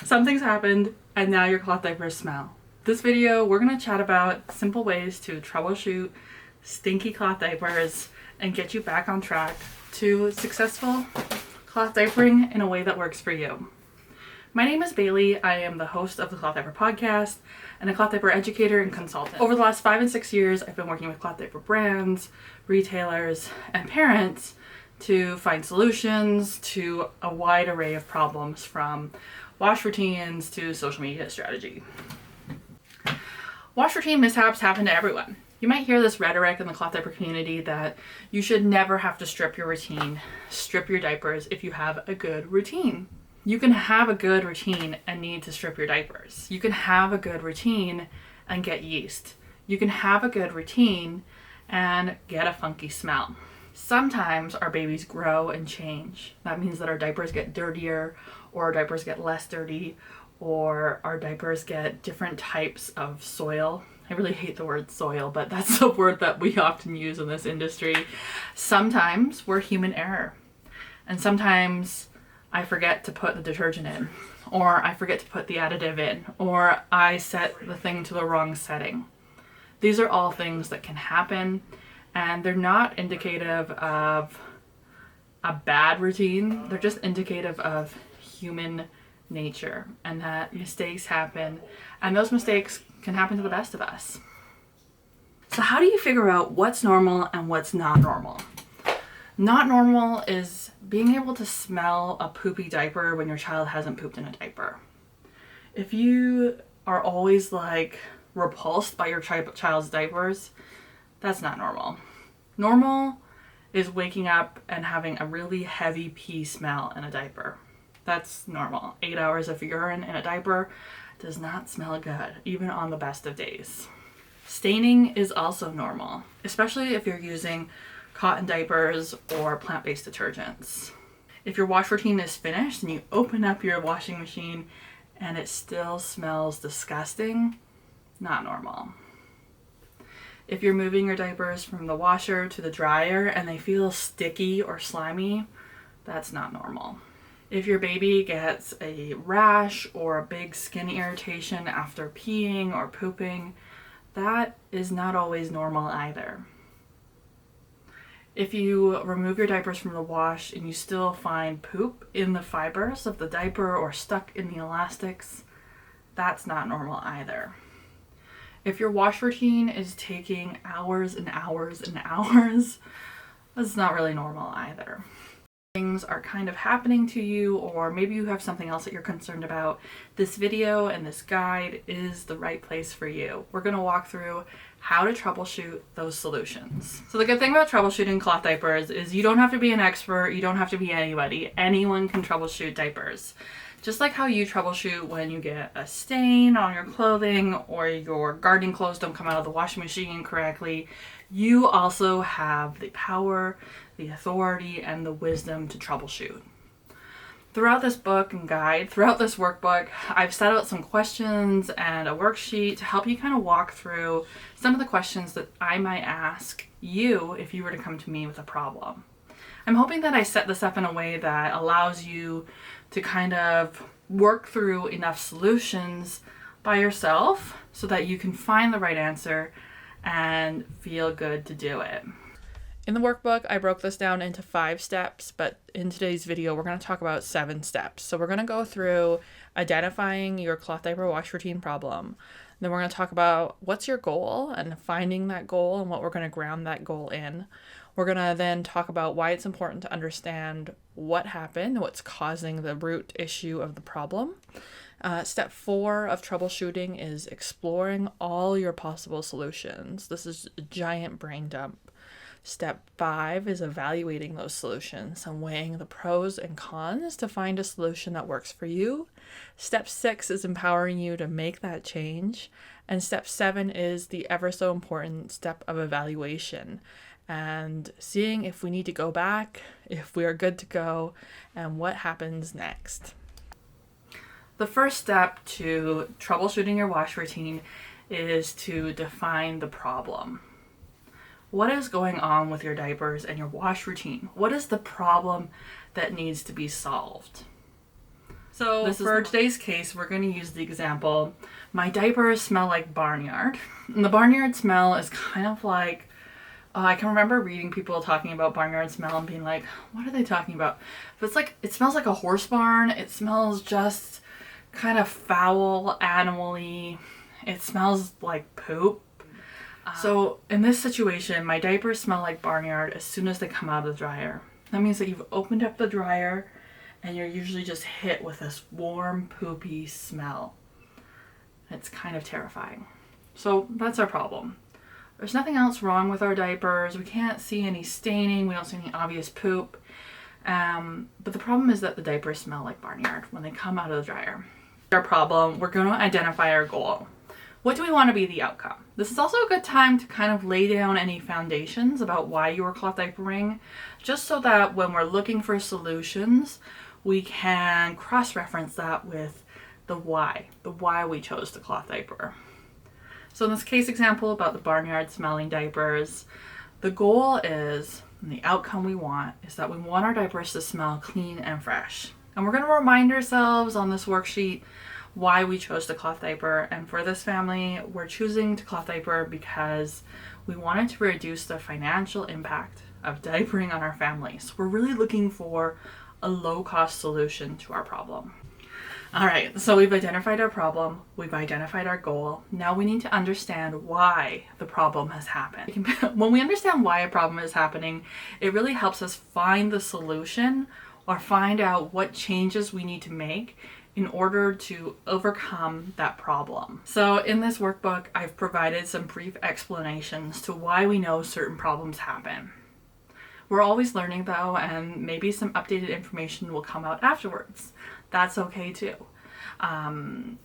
Something's happened and now your cloth diapers smell. This video, we're going to chat about simple ways to troubleshoot stinky cloth diapers and get you back on track to successful cloth diapering in a way that works for you. My name is Bailey. I am the host of the Cloth Diaper Podcast and a cloth diaper educator and consultant. Over the last 5 and 6 years, I've been working with cloth diaper brands, retailers, and parents to find solutions to a wide array of problems, from wash routines to social media strategy. Wash routine mishaps happen to everyone. You might hear this rhetoric in the cloth diaper community that you should never have to strip your diapers if you have a good routine. You can have a good routine and need to strip your diapers. You can have a good routine and get yeast. You can have a good routine and get a funky smell. Sometimes our babies grow and change. That means that our diapers get dirtier, or our diapers get less dirty, or our diapers get different types of soil. I really hate the word soil, but that's a word that we often use in this industry. Sometimes we're human error. And sometimes I forget to put the detergent in, or I forget to put the additive in, or I set the thing to the wrong setting. These are all things that can happen, and they're not indicative of a bad routine. They're just indicative of human nature, and that mistakes happen, and those mistakes can happen to the best of us. So how do you figure out what's normal and what's not normal? Not normal is being able to smell a poopy diaper when your child hasn't pooped in a diaper. If you are always repulsed by your child's diapers, that's not normal. Normal is waking up and having a really heavy pee smell in a diaper. That's normal. 8 hours of urine in a diaper does not smell good, even on the best of days. Staining is also normal, especially if you're using cotton diapers or plant-based detergents. If your wash routine is finished and you open up your washing machine and it still smells disgusting, not normal. If you're moving your diapers from the washer to the dryer and they feel sticky or slimy, that's not normal. If your baby gets a rash or a big skin irritation after peeing or pooping, that is not always normal either. If you remove your diapers from the wash and you still find poop in the fibers of the diaper or stuck in the elastics, that's not normal either. If your wash routine is taking hours and hours and hours, that's not really normal either. Things are kind of happening to you, or maybe you have something else that you're concerned about, this video and this guide is the right place for you. We're going to walk through how to troubleshoot those solutions. So the good thing about troubleshooting cloth diapers is you don't have to be an expert, you don't have to be anybody. Anyone can troubleshoot diapers. Just like how you troubleshoot when you get a stain on your clothing or your gardening clothes don't come out of the washing machine correctly, you also have the power, the authority, and the wisdom to troubleshoot. Throughout this book and guide, throughout this workbook, I've set out some questions and a worksheet to help you kind of walk through some of the questions that I might ask you if you were to come to me with a problem. I'm hoping that I set this up in a way that allows you to kind of work through enough solutions by yourself so that you can find the right answer and feel good to do it. In the workbook, I broke this down into 5 steps, but in today's video, we're going to talk about 7 steps. So we're going to go through identifying your cloth diaper wash routine problem. Then we're going to talk about what's your goal and finding that goal and what we're going to ground that goal in. We're going to then talk about why it's important to understand what happened, what's causing the root issue of the problem. Step 4 of troubleshooting is exploring all your possible solutions. This is a giant brain dump. Step 5 is evaluating those solutions and weighing the pros and cons to find a solution that works for you. Step 6 is empowering you to make that change. And step 7 is the ever so important step of evaluation and seeing if we need to go back, if we are good to go, and what happens next. The first step to troubleshooting your wash routine is to define the problem. What is going on with your diapers and your wash routine? What is the problem that needs to be solved? So for today's case, we're going to use the example, my diapers smell like barnyard. And the barnyard smell is kind of like, I can remember reading people talking about barnyard smell and being like, what are they talking about? But it's like, it smells like a horse barn. It smells just kind of foul, animal-y. It smells like poop. So in this situation, my diapers smell like barnyard as soon as they come out of the dryer. That means that you've opened up the dryer and you're usually just hit with this warm, poopy smell. It's kind of terrifying. So that's our problem. There's nothing else wrong with our diapers. We can't see any staining. We don't see any obvious poop. But the problem is that the diapers smell like barnyard when they come out of the dryer. Our problem, we're going to identify our goal. What do we want to be the outcome? This is also a good time to kind of lay down any foundations about why you are cloth diapering, just so that when we're looking for solutions, we can cross-reference that with the why we chose the cloth diaper. So in this case example about the barnyard smelling diapers, the goal is, and the outcome we want, is that we want our diapers to smell clean and fresh. And we're going to remind ourselves on this worksheet why we chose the cloth diaper. And for this family, we're choosing the cloth diaper because we wanted to reduce the financial impact of diapering on our family. So we're really looking for a low-cost solution to our problem. All right, so we've identified our problem, we've identified our goal. Now we need to understand why the problem has happened. When we understand why a problem is happening, it really helps us find the solution or find out what changes we need to make in order to overcome that problem. So in this workbook, I've provided some brief explanations to why we know certain problems happen. We're always learning though, and maybe some updated information will come out afterwards. That's okay too.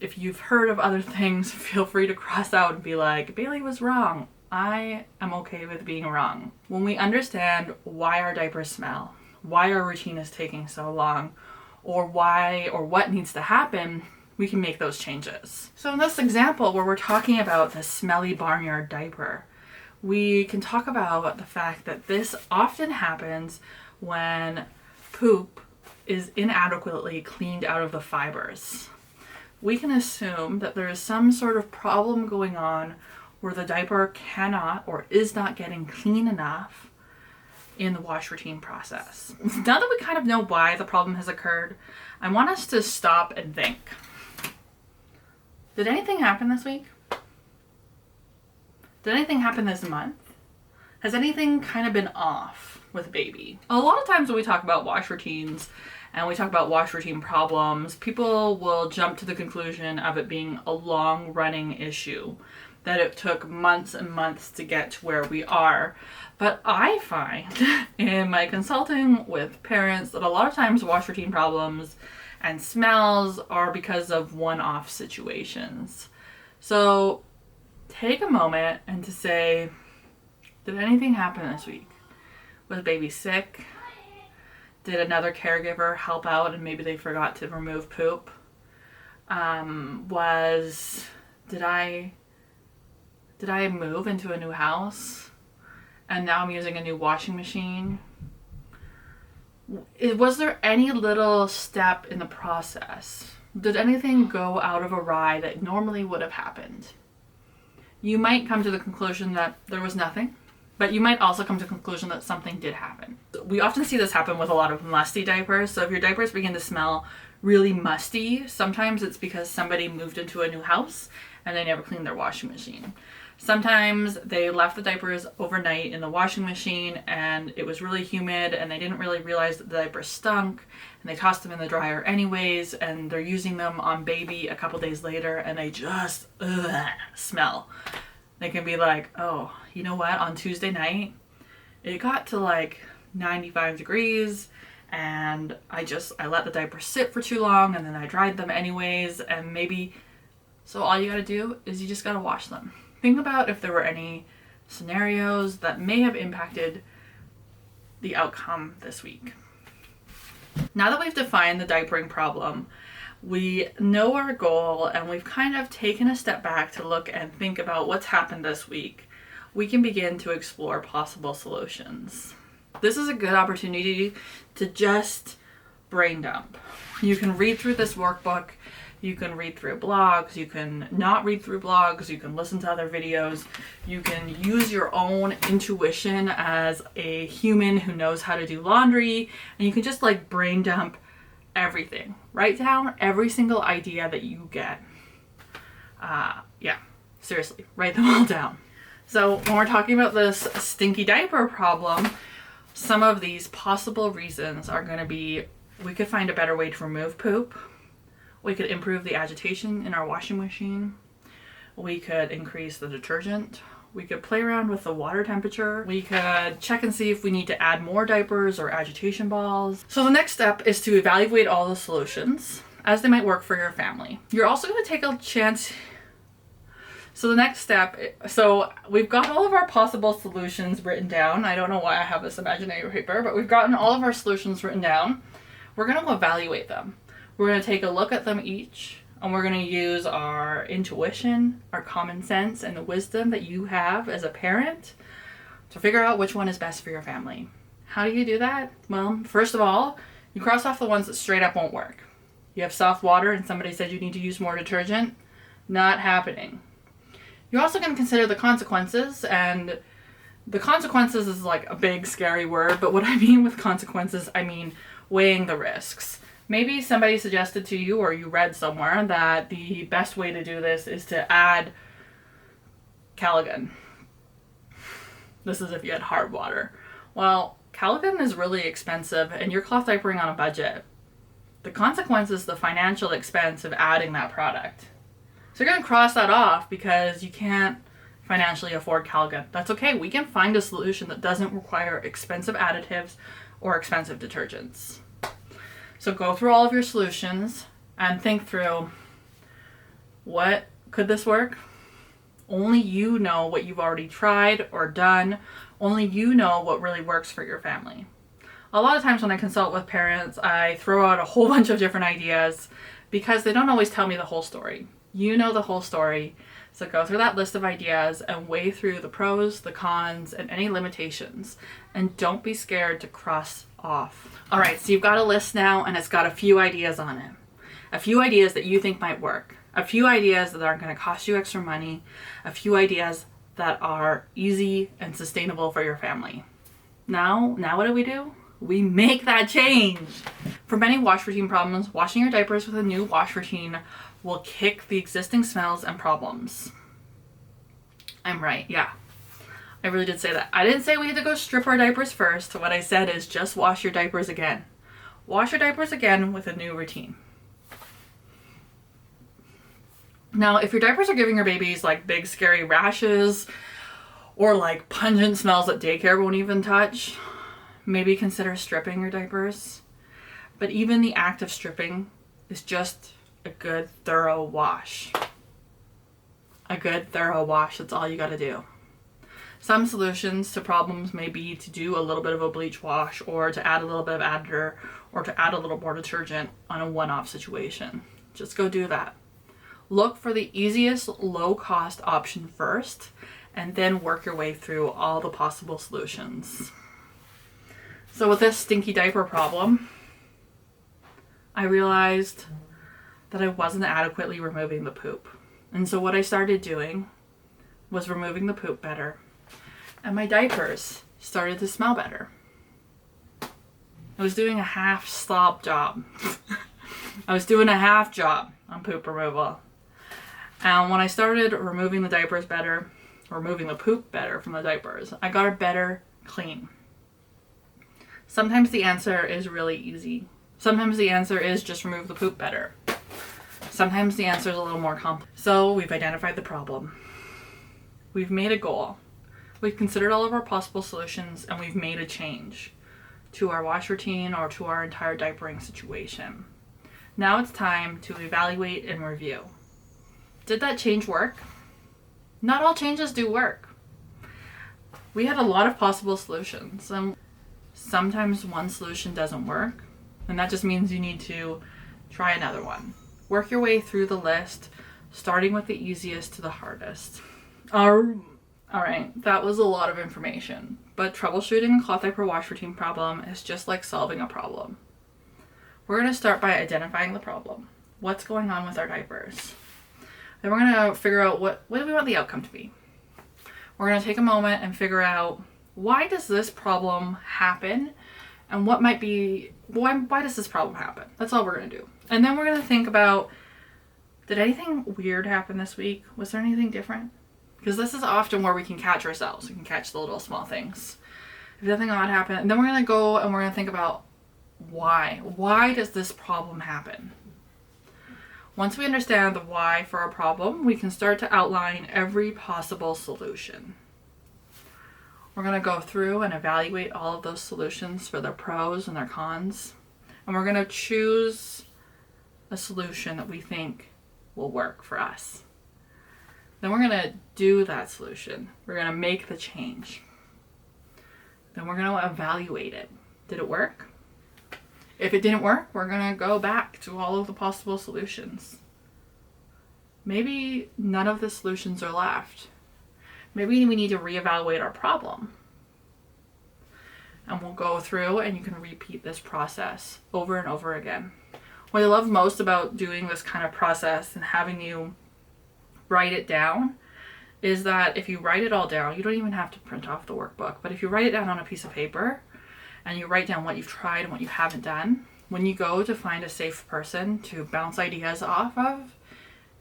If you've heard of other things, feel free to cross out and be like, Bailey was wrong. I am okay with being wrong. When we understand why our diapers smell, why our routine is taking so long, or why or what needs to happen, we can make those changes. So in this example where we're talking about the smelly barnyard diaper, we can talk about the fact that this often happens when poop is inadequately cleaned out of the fibers. We can assume that there is some sort of problem going on where the diaper cannot or is not getting clean enough in the wash routine process. Now that we kind of know why the problem has occurred, I want us to stop and think. Did anything happen this week? Did anything happen this month? Has anything kind of been off with baby? A lot of times when we talk about wash routines and we talk about wash routine problems, people will jump to the conclusion of it being a long running issue, that it took months and months to get to where we are. But I find in my consulting with parents that a lot of times wash routine problems and smells are because of one-off situations. So take a moment and to say, did anything happen this week? Was baby sick? Did another caregiver help out and maybe they forgot to remove poop? Did I move into a new house and now I'm using a new washing machine? Was there any little step in the process? Did anything go out of awry that normally would have happened? You might come to the conclusion that there was nothing, but you might also come to the conclusion that something did happen. We often see this happen with a lot of musty diapers. So if your diapers begin to smell really musty, sometimes it's because somebody moved into a new house and they never cleaned their washing machine. Sometimes they left the diapers overnight in the washing machine and it was really humid and they didn't really realize that the diapers stunk and they tossed them in the dryer anyways and they're using them on baby a couple days later and they just smell. They can be like, oh, you know what? On Tuesday night, it got to like 95 degrees and I let the diapers sit for too long and then I dried them anyways and maybe, so all you gotta do is you just gotta wash them. Think about if there were any scenarios that may have impacted the outcome this week. Now that we've defined the diapering problem, we know our goal and we've kind of taken a step back to look and think about what's happened this week, we can begin to explore possible solutions. This is a good opportunity to just brain dump. You can read through this workbook, you can read through blogs, you can not read through blogs, you can listen to other videos, you can use your own intuition as a human who knows how to do laundry, and you can just like brain dump everything. Write down every single idea that you get. Yeah, seriously, write them all down. So when we're talking about this stinky diaper problem, some of these possible reasons are going to be, we could find a better way to remove poop. We could improve the agitation in our washing machine. We could increase the detergent. We could play around with the water temperature. We could check and see if we need to add more diapers or agitation balls. So the next step is to evaluate all the solutions as they might work for your family. You're also going to take a chance. So the next step, so we've got all of our possible solutions written down. I don't know why I have this imaginary paper, but we've gotten all of our solutions written down. We're going to evaluate them. We're going to take a look at them each, and we're going to use our intuition, our common sense, and the wisdom that you have as a parent to figure out which one is best for your family. How do you do that? Well, first of all, you cross off the ones that straight up won't work. You have soft water and somebody said you need to use more detergent. Not happening. You're also going to consider the consequences, and the consequences is like a big scary word, but what I mean with consequences, I mean weighing the risks. Maybe somebody suggested to you, or you read somewhere, that the best way to do this is to add Calogan. This is if you had hard water. Well, Calogan is really expensive, and you're cloth diapering on a budget. The consequence is the financial expense of adding that product. So you're going to cross that off because you can't financially afford Calogan. That's okay. We can find a solution that doesn't require expensive additives or expensive detergents. So go through all of your solutions and think through, what could this work? Only you know what you've already tried or done. Only you know what really works for your family. A lot of times when I consult with parents, I throw out a whole bunch of different ideas because they don't always tell me the whole story. You know the whole story. So go through that list of ideas and weigh through the pros, the cons, and any limitations. And don't be scared to cross off. All right, so you've got a list now, and it's got a few ideas on it. A few ideas that you think might work. A few ideas that aren't going to cost you extra money. A few ideas that are easy and sustainable for your family. Now what do? We make that change. For many wash routine problems, washing your diapers with a new wash routine will kick the existing smells and problems. I'm right, yeah. I really did say that. I didn't say we had to go strip our diapers first. What I said is just wash your diapers again. Wash your diapers again with a new routine. Now, if your diapers are giving your babies like big scary rashes or like pungent smells that daycare won't even touch, maybe consider stripping your diapers. But even the act of stripping is just a good thorough wash. A good thorough wash, that's all you gotta do. Some solutions to problems may be to do a little bit of a bleach wash, or to add a little bit of additor, or to add a little more detergent on a one-off situation. Just go do that. Look for the easiest low-cost option first, and then work your way through all the possible solutions. So with this stinky diaper problem, I realized that I wasn't adequately removing the poop. And so what I started doing was removing the poop better. And my diapers started to smell better. I was doing a half-stop job. I was doing a half job on poop removal. And when I started removing the diapers better, removing the poop better from the diapers, I got a better clean. Sometimes the answer is really easy. Sometimes the answer is just remove the poop better. Sometimes the answer is a little more complex. So we've identified the problem. We've made a goal. We've considered all of our possible solutions, and we've made a change to our wash routine or to our entire diapering situation. Now it's time to evaluate and review. Did that change work? Not all changes do work. We had a lot of possible solutions, and sometimes one solution doesn't work, and that just means you need to try another one. Work your way through the list, starting with the easiest to the hardest. All right, that was a lot of information, but troubleshooting a cloth diaper wash routine problem is just like solving a problem. We're going to start by identifying the problem. What's going on with our diapers? Then we're going to figure out what do we want the outcome to be. We're going to take a moment and figure out, why does this problem happen? And what might be, why does this problem happen? That's all we're going to do. And then we're going to think about, did anything weird happen this week? Was there anything different? Because this is often where we can catch ourselves. We can catch the little small things. If nothing odd happened, and then we're going to go and we're going to think about why. Why does this problem happen? Once we understand the why for our problem, we can start to outline every possible solution. We're going to go through and evaluate all of those solutions for their pros and their cons. And we're going to choose a solution that we think will work for us. Then we're going to do that solution. We're going to make the change. Then we're going to evaluate it. Did it work? If it didn't work, we're going to go back to all of the possible solutions. Maybe none of the solutions are left. Maybe we need to reevaluate our problem. And we'll go through and you can repeat this process over and over again. What I love most about doing this kind of process and having you write it down is that if you write it all down, you don't even have to print off the workbook, but if you write it down on a piece of paper and you write down what you've tried and what you haven't done, when you go to find a safe person to bounce ideas off of,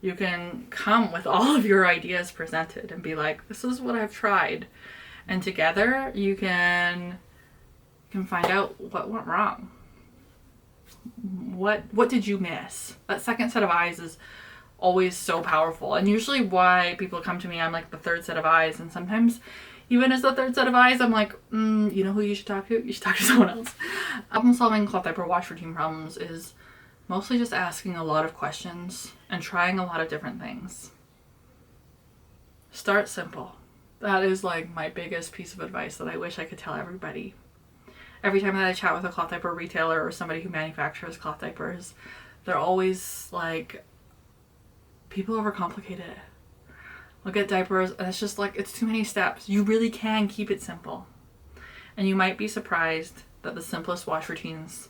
you can come with all of your ideas presented and be like, this is what I've tried. And together you can find out what went wrong. What did you miss? That second set of eyes is always so powerful. And usually why people come to me, I'm like the third set of eyes. And sometimes even as the third set of eyes, I'm like, you know who you should talk to? You should talk to someone else. Problem solving cloth diaper wash routine problems is mostly just asking a lot of questions and trying a lot of different things. Start simple. That is like my biggest piece of advice that I wish I could tell everybody. Every time that I chat with a cloth diaper retailer or somebody who manufactures cloth diapers, they're always like, people overcomplicate it. Look at diapers and it's just like, it's too many steps. You really can keep it simple. And you might be surprised that the simplest wash routines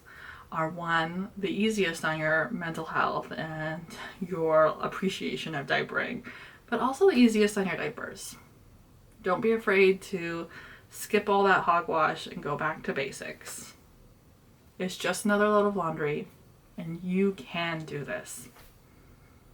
are, one, the easiest on your mental health and your appreciation of diapering, but also the easiest on your diapers. Don't be afraid to skip all that hogwash and go back to basics. It's just another load of laundry and you can do this.